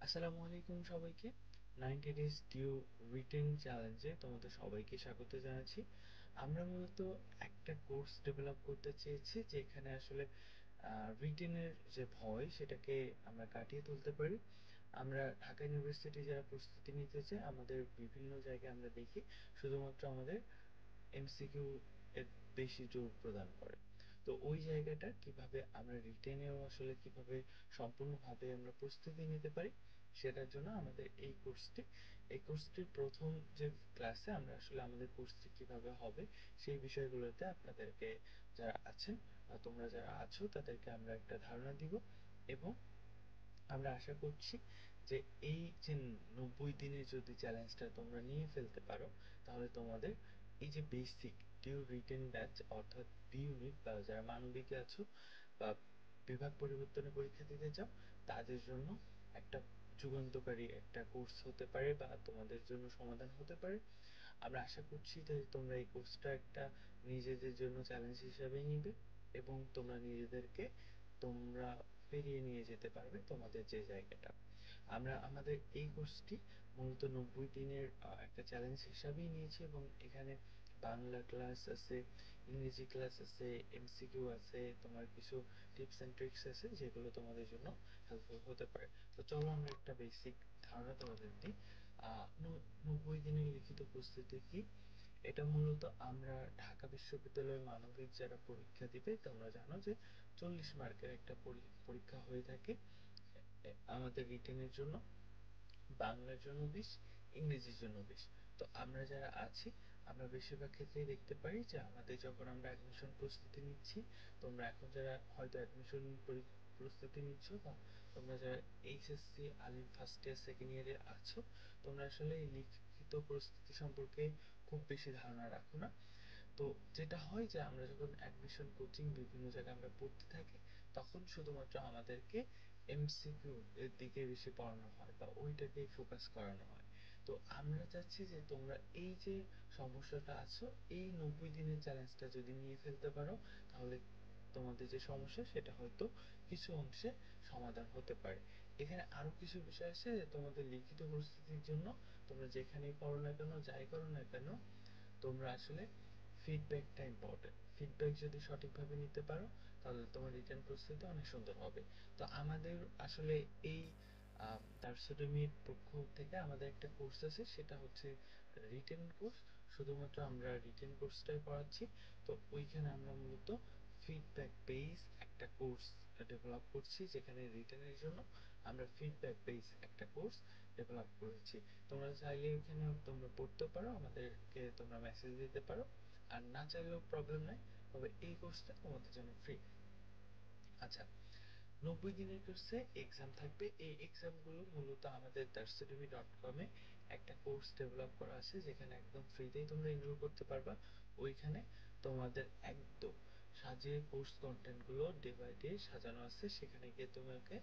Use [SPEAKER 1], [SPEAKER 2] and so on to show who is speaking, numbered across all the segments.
[SPEAKER 1] আসসালামু আলাইকুম সবাইকে। 90 ডেজ ডিউ রিটেন চ্যালেঞ্জে তোমাদের সবাইকে স্বাগত জানাচ্ছি। আমরা মূলত একটা কোর্স ডেভেলপ করতে চেয়েছি যেখানে আসলে রিটেনের যে ভয় সেটাকে আমরা কাটিয়ে তুলতে পারি। আমরা ঢাকা ইউনিভার্সিটি যারা প্রস্তুতি নিতে চাই, আমাদের বিভিন্ন জায়গায় আমরা দেখি শুধুমাত্র আমাদের এমসিকিউ এর বেশি জোর প্রদান করে। তো ওই জায়গাটা কিভাবে আমরা রিটেনেও আসলে কিভাবে সম্পূর্ণভাবে আমরা প্রস্তুতি নিতে পারি, সেটার জন্য আমাদের এই কোর্সটির প্রথম যে ক্লাসে আমরা আসলে আমাদের কোর্সটি কিভাবে হবে সেই বিষয়গুলোতে আপনাদেরকে যারা আছেন বা তোমরা যারা আছো তাদেরকে আমরা একটা ধারণা দিব। এবং আমরা আশা করছি যে এই যে 90 দিনের যদি চ্যালেঞ্জটা তোমরা নিয়ে ফেলতে পারো, তাহলে তোমাদের এই যে বেসিক ডিউ রিটেন ব্যাচ অর্থাৎ বি ইউনিট বা যারা মানবিকে আছো বা বিভাগ পরিবর্তনের পরীক্ষা দিতে চাও, তাদের জন্য একটা যুগান্তকারী একটা কোর্স হতে পারে বা তোমাদের জন্য সমাধান হতে পারে। আমরা আশা করছি যে তোমরা এই কোর্সটা একটা নিজেদের জন্য চ্যালেঞ্জ হিসাবে নিবে এবং তোমরা নিজেদেরকে তোমরা পেরিয়ে নিয়ে যেতে পারবে তোমাদের যে জায়গাটা। আমরা আমাদের এই কোর্সটি মূলত 90 দিনের একটা চ্যালেঞ্জ হিসাবেই নিয়েছি এবং এখানে বাংলা ক্লাস আছে, ইংরেজি ক্লাস আছে, এমসিকিউ আছে, তোমার কিছু টিপস অ্যান্ড ট্রিক্স আছে যেগুলো তোমাদের জন্য হেল্পফুল হতে পারে। তো চলো আমরা একটা বেসিক ধারণা তোমাদের দিই। 90 দিনের লিখিত প্রস্তুতি কি? এটা মূলত আমরা ঢাকা বিশ্ববিদ্যালয়ের মানবিক যারা পরীক্ষা দিবে, তোমরা জানো যে 40 মার্কের একটা পরীক্ষা হয়ে থাকে আমাদের রিটেনের জন্য। বাংলার জন্য 20, ইংরেজির জন্য 20। তো আমরা যারা আছি, আমরা বেশিরভাগ ক্ষেত্রেই দেখতে পারি যে আমাদের যখন আমরা অ্যাডমিশন প্রস্তুতি নিচ্ছি, তোমরা এখন যারা হয়তো অ্যাডমিশন প্রস্তুতি নিচ্ছ বা তোমরা যারা এইচএসসি আলিম ফার্স্ট ইয়ার সেকেন্ড ইয়ারে আছো, তোমরা আসলে এই লিখিত প্রস্তুতি সম্পর্কে খুব বেশি ধারণা রাখো না। তো যেটা হয় যে আমরা যখন অ্যাডমিশন কোচিং বিভিন্ন জায়গায় আমরা পড়তে থাকি, তখন শুধুমাত্র আমাদেরকে এমসিকিউ এর দিকে বেশি পড়ানো হয় বা ওইটাকেই ফোকাস করানো হয়। তো আমরা চাচ্ছি যে তোমরা এই যে সমস্যাটা আছো, এই 90 দিনের চ্যালেঞ্জটা যদি নিয়ে ফেলতে পারো, তাহলে তোমাদের যে সমস্যা সেটা হয়তো কিছু অংশে সমাধান হতে পারে। এখানে আরো কিছু বিষয় আছে যে তোমাদের লিখিত প্রস্তুতির জন্য তোমরা যেখানেই পড়ো না কেন, যাই করো না কেন, তোমরা আসলে ফিডব্যাকটা ইম্পর্টেন্ট। ফিডব্যাক যদি সঠিকভাবে নিতে পারো, তাহলে তোমার রিটেন প্রস্তুতি অনেক সুন্দর হবে। তো আমাদের আসলে এই দার্সোডেমির পক্ষ থেকে আমাদের একটা কোর্স আছে, সেটা হচ্ছে রিটেন কোর্স। শুধুমাত্র আমরা রিটেন কোর্সটাই পড়াচ্ছি। তো ওইখানে আমরা মূলত ফিডব্যাক বেস একটা কোর্স ডেভেলপ করছি, যেখানে রিটেনের জন্য আমরা ফিডব্যাক বেস একটা কোর্স ডেভেলপ করেছি। তোমরা চাইলে এখানে তোমরা পড়তে পারো, আমাদেরকে তোমরা মেসেজ দিতে পারো। আর না চাইলেও প্রবলেম নাই, তবে এই কোর্সটা তোমাদের জন্য ফ্রি। আচ্ছা, 90 দিনের কোর্সে এক্সাম থাকবে। এই এক্সামগুলো মূলত আমাদের darsudemy.com-এ একটা কোর্স ডেভেলপ করা আছে, যেখানে একদম ফ্রিতেই তোমরা এনরোল করতে পারবা। ওইখানে তোমাদের একদম সাজিয়ে কোর্স কন্টেন্টগুলো ডে বাই ডে সাজানো আছে, সেখানে গিয়ে তোমাকে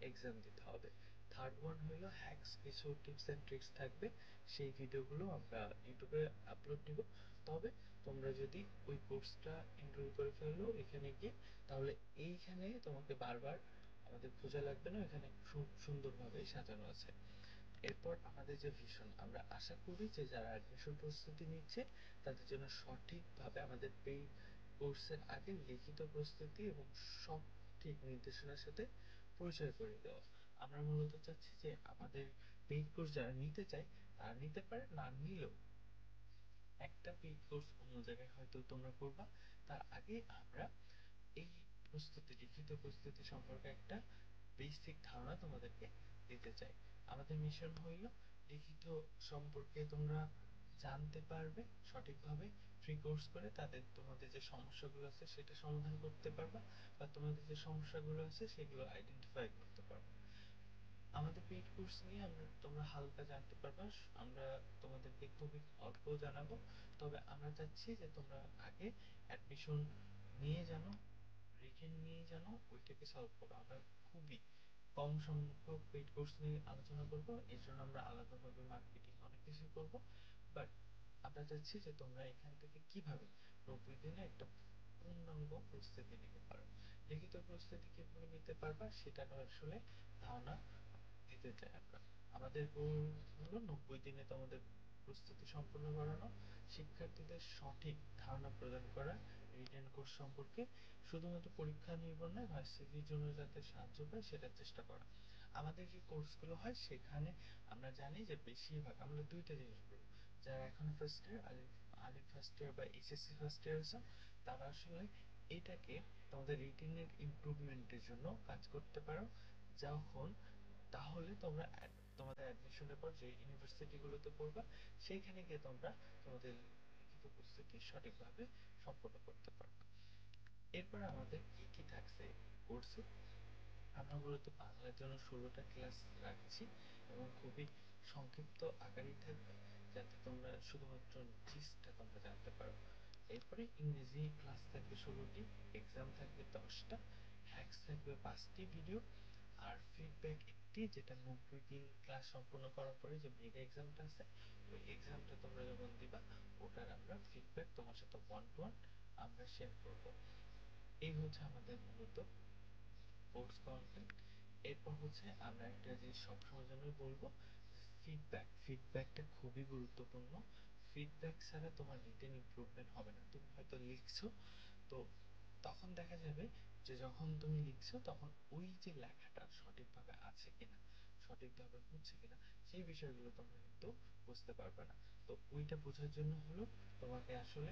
[SPEAKER 1] এক্সাম দিতে হবে। থার্ড ওয়ান হলো হ্যাক্স, কিছু টিপস অ্যান্ড ট্রিক্স থাকবে। সেই ভিডিওগুলো আমরা ইউটিউবে আপলোড দিব। তবে তোমরা যদি ওই কোর্সটা এনরোল করে ফেললো এখানে গিয়ে, তাহলে এইখানে তোমাকে বারবার আমাদের খোঁজা লাগবে না, এখানে খুব সুন্দরভাবে সাজানো আছে। এরপর আমাদের যে ভিশন, আমরা আশা করি যে যারা অ্যাডমিশন প্রস্তুতি নিচ্ছে তাদের জন্য সঠিকভাবে আমাদের পেইড কোর্সের আগে লিখিত প্রস্তুতি এবং সঠিক নির্দেশনার সাথে পরিচয় করে দেওয়া। আমরা মূলত চাচ্ছি যে আমাদের পেইড কোর্স যারা নিতে চায় তারা নিতে পারে, না নিলেও একটা পেইড কোর্স অন্য জায়গায় হয়তো তোমরা করবা, তার আগে আমরা এই লিখিত প্রস্তুতি সম্পর্কে একটা বেসিক ধারণা তোমাদেরকে দিতে চাই। আমাদের মিশন হইল লিখিত সম্পর্কে তোমরা জানতে পারবে সঠিকভাবে, ফ্রি কোর্স করে তাদের তোমাদের যে সমস্যাগুলো আছে সেটা সমাধান করতে পারবা, বা তোমাদের যে সমস্যাগুলো আছে সেগুলো আইডেন্টিফাই করতে পারবে। আমাদের পেইড কোর্স নিয়ে তোমরা হালকা জানতে পারবা, আমরা তোমাদেরকে খুবই অল্প জানাবো। তবে আমরা চাচ্ছি যে তোমরা আগে অ্যাডমিশন নিয়ে জানো, রিটেন নিয়ে জানো, ওইটাকে সলভ করো। আমরা খুবই কম সংখ্যক পেইড কোর্স নিয়ে আলোচনা করবো, এর জন্য আমরা আলাদাভাবে মার্কেটিং অনেক কিছু করবো। বাট আমরা চাচ্ছি যে তোমরা এখান থেকে কিভাবে 90 দিনে একটা পূর্ণাঙ্গ প্রস্তুতি নিতে পারো। লিখিত প্রস্তুতি কিভাবে নিতে পারবা সেটা আসলে ধারণা দিতে চাই আমরা। আমাদের গোল হলো 90 দিনে তোমাদের প্রস্তুতি সম্পন্ন করানো, শিক্ষার্থীদের সঠিক ধারণা প্রদান করা রিটেন কোর্স সম্পর্কে, শুধুমাত্র পরীক্ষা নির্ভর নয়, ভার্সিটির জন্য যাতে সাহায্য পায় সেটার চেষ্টা করা। আমাদের যে কোর্সগুলো হয় সেখানে আমরা জানি যে বেশিরভাগ আমরা দুইটা জিনিস বলবো, যারা এখন ফার্স্ট ইয়ার আলিম ফার্স্ট ইয়ার বা এইচএসসি ফার্স্ট ইয়ার আছে, তারা আসলে এটাকে তোমাদের রিটেনের ইমপ্রুভমেন্টের জন্য কাজ করতে পারো। যখন তাহলে তোমরা তোমাদের অ্যাডমিশনের পর যে ইউনিভার্সিটিগুলোতে পড়বা সেইখানে গিয়ে তোমরা তোমাদের লিখিত প্রস্তুতি সঠিকভাবে সম্পন্ন করতে পারবে। এরপর আমাদের কি কি থাকছে কোর্সে, আমরা মূলত বাংলার জন্য 16টা ক্লাস রাখছি এবং খুবই সংক্ষিপ্ত আকারেই থাকবে, যাতে তোমরা শুধুমাত্র জিসটা তোমরা জানতে পারো। এরপরে ইংরেজি ক্লাস থাকবে 16টি, এক্সাম থাকবে 10টা, হ্যাক্স থাকবে 5টি ভিডিও, আর ফিডব্যাক একটি, যেটা 90 দিন ক্লাস সম্পূর্ণ করার পরে যে মেগা এক্সামটা আছে, ওই এক্সামটা তোমরা যখন দিবা ওটার আমরা ফিডব্যাক তোমার সাথে ওয়ান টু ওয়ান আমরা শেয়ার করব। এই হচ্ছে আমাদের মূলত কোর্স কন্টেন্ট। এরপর হচ্ছে আমরা একটা জিনিস সবসময় জন্য বলবো, ফিডব্যাকটা খুবই গুরুত্বপূর্ণ। ফিডব্যাক ছাড়া তোমার রিটেন ইমপ্রুভমেন্ট হবে না। তুমি হয়তো লিখছো, তো তখন দেখা যাবে যে যখন তুমি লিখছো তখন ওই যে লেখাটা সঠিকভাবে আছে কিনা, সঠিকভাবে হচ্ছে কিনা, সেই বিষয়গুলো তোমরা কিন্তু বুঝতে পারবে না। তো ওইটা বোঝার জন্য হলো তোমাকে আসলে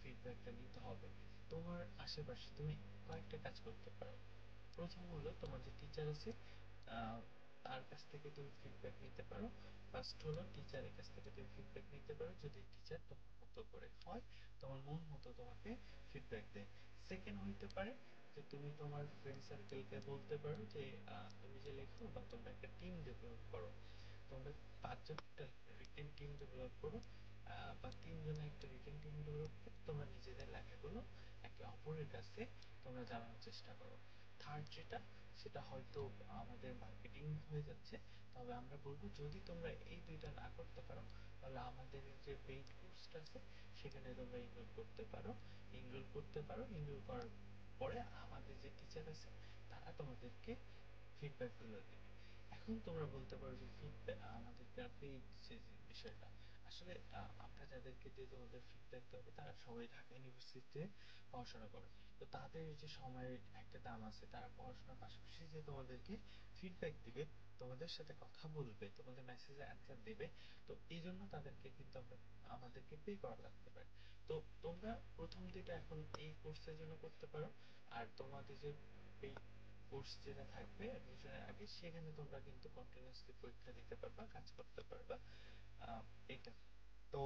[SPEAKER 1] ফিডব্যাকটা নিতে হবে। তোমার আশেপাশে তুমি কয়েকটা কাজ করতে পারো। প্রথম হলো তোমার যে টিচার আছে তার কাছ থেকে তুমি ফিডব্যাক নিতে পারো। ফার্স্ট হলো টিচারের কাছ থেকে তুমি ফিডব্যাক নিতে পারো, যদি টিচার তোমার মতো করে হয়, তোমার মন মতো তোমাকে ফিডব্যাক দেয়। সেকেন্ড হইতে পারে যে তুমি তোমার ফ্রেন্ড সার্কেলকে বলতে পারো যে তুমি যে লেখো বা তোমরা একটা টিম ডেভেলপ করো, তোমরা 5 জন একটা রিটেন টিম ডেভেলপ করো, বা 3 জনের একটা রিটেন টিম ডেভেলপ করে তোমরা নিজেদের লেখাগুলো একে অপরের কাছে তোমরা জানানোর চেষ্টা করো। থার্ড যেটা, সেটা হয়তো আমাদের মার্কেটিং হয়ে যাচ্ছে, তবে আমরা বলবো যদি তোমরা এই দুইটা না করতে পারো তাহলে আমাদের যে পেইড কোর্সটা আছে সেখানে তোমরা এনরোল করার পরে আমাদের যে টিচার আছে তারা তোমাদেরকে ফিডব্যাক গুলো দেবে। এখন তোমরা বলতে পারো যে ফিডব্যাক আমাদেরকে পেইড যে বিষয়টা, আসলে আমরা যাদেরকে দিয়ে তোমাদের ফিডব্যাক দেবে তারা সবাই ঢাকা ইউনিভার্সিটিতে পড়াশোনা করে, তো তাদের যে সময়ের একটা দাম আছে, তারা পড়াশোনার পাশাপাশি যে তোমাদেরকে ফিডব্যাক দিবে, তোমাদের সাথে কথা বলবে, তোমাদের মেসেজে অ্যান্সার দেবে, তো এই জন্য তাদেরকে কিন্তু আমাদেরকে পে করা লাগতে পারে। তো তোমরা প্রথম যেটা এখন এই কোর্সের জন্য করতে পারো, আর তোমাদের যে এই কোর্স যেটা থাকবে অ্যাডমিশনের আগে সেখানে তোমরা কিন্তু কন্টিনিউয়াসলি পরীক্ষা দিতে পারবা, কাজ করতে পারবা। এটা তো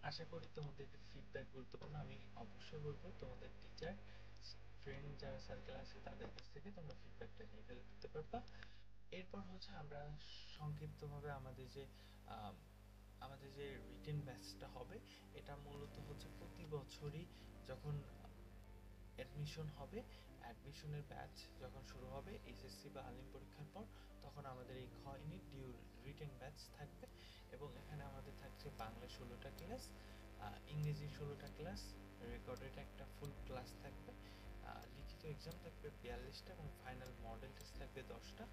[SPEAKER 1] আশা করি তোমাদের ফিডব্যাক গুরুত্বপূর্ণ। আমি অবশ্যই বলবো তোমাদের টিচার ফ্রেন্ড যারা সার্কেল আছে তাদের কাছ থেকে তোমরা ফিডব্যাকটা নিয়ে ফেলতে পারবা। এরপর হচ্ছে আমরা সংক্ষিপ্তভাবে আমাদের যে রিটেন ব্যাচটা হবে, এটা মূলত হচ্ছে প্রতি বছরই যখন অ্যাডমিশন হবে, অ্যাডমিশনের ব্যাচ যখন শুরু হবে এইচএসসি বা আলিম পরীক্ষার পর, তখন আমাদের এই খ ইউনিট ডিউ রিটেন ব্যাচ থাকবে। এবং এখানে আমাদের থাকছে বাংলা 16টা ক্লাস, ইংরেজি 16টা ক্লাস, রেকর্ডেড একটা ফুল ক্লাস থাকবে, লিখিত এক্সাম থাকবে 42টা এবং ফাইনাল মডেল টেস্ট থাকবে 10টা।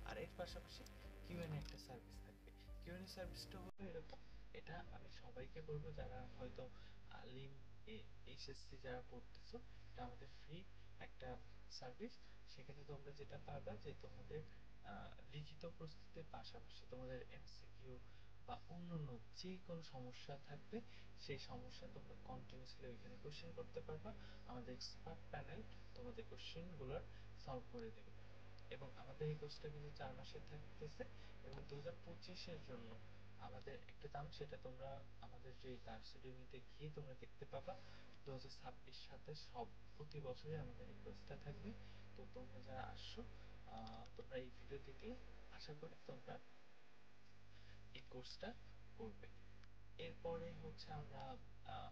[SPEAKER 1] আর এর পাশাপাশি কিউএনএ একটা সার্ভিস থাকবে। কিউএনএ সার্ভিসটা হলো এরকম, এটা আমি সবাইকে বলবো যারা হয়তো আলিম এইচএসসি যারা পড়তেছো, এটা আমাদের ফ্রি একটা সার্ভিস। সেখানে তোমরা যেটা পাবা যে তোমাদের লিখিত প্রস্তুতির পাশাপাশি তোমাদের এমসিকিউ বা অন্যান্য যে কোনো সমস্যা থাকবে সেই সমস্যা তোমরা কন্টিনিউসলি ওইখানে কোশ্চেন করতে পারবা। আমাদের এক্সপার্ট প্যানেল তোমাদের কোশ্চেন গুলোর সলভ করে দেবে। এবং আমাদের এই কোর্সটা কিন্তু 4 মাসের থাকতেছে, এবং 2025-এর জন্য আমাদের একটা দাম, সেটা তোমরা আমাদের যে ভার্সিটিতে গিয়ে তোমরা দেখতে পাবা। 2026 সাথে সব প্রতি বছরই আমাদের এই কোর্সটা থাকবে। তো তোমরা যারা আসছো, তোমরা এই ভিডিও দেখলে আশা করি তোমরা এই কোর্সটা করবে। এরপরে হচ্ছে আমরা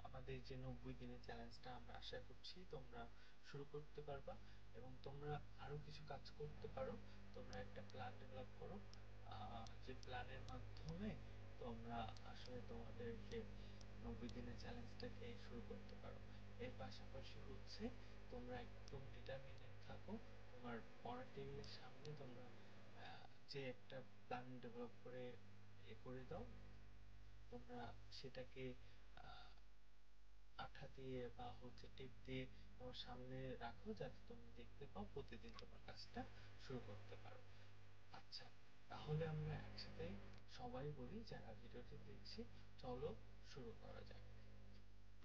[SPEAKER 1] আমাদের যে 90 দিনের চ্যালেঞ্জটা আমরা আশা করছি তোমরা শুরু করতে পারবা, এবং তোমরা আরো কিছু কাজ করতে পারো। তোমরা একটা প্ল্যান ডেভেলপ করো, যে প্ল্যানের মাধ্যমে তোমরা আসলে তোমাদের যে 90 দিনের চ্যালেঞ্জটাকে শুরু করতে পারো। এর পাশাপাশি হচ্ছে তোমরা একদম ডিটারমিনেট থাকো, তোমার পড়ার টেবিলের সামনে তোমরা যে একটা প্ল্যান ডেভেলপ করে করে দাও তোমরা সেটাকে আহ, আঠা দিয়ে বা হচ্ছে টেপ দিয়ে তোমার সামনে রাখো যাতে তুমি দেখতে পাও প্রতিদিন তোমার কাজটা শুরু করতে পারো। আচ্ছা, তাহলে আমরা একসাথে সবাই বলি যারা ভিডিওটি দেখছি, চলো শুরু করা যাক।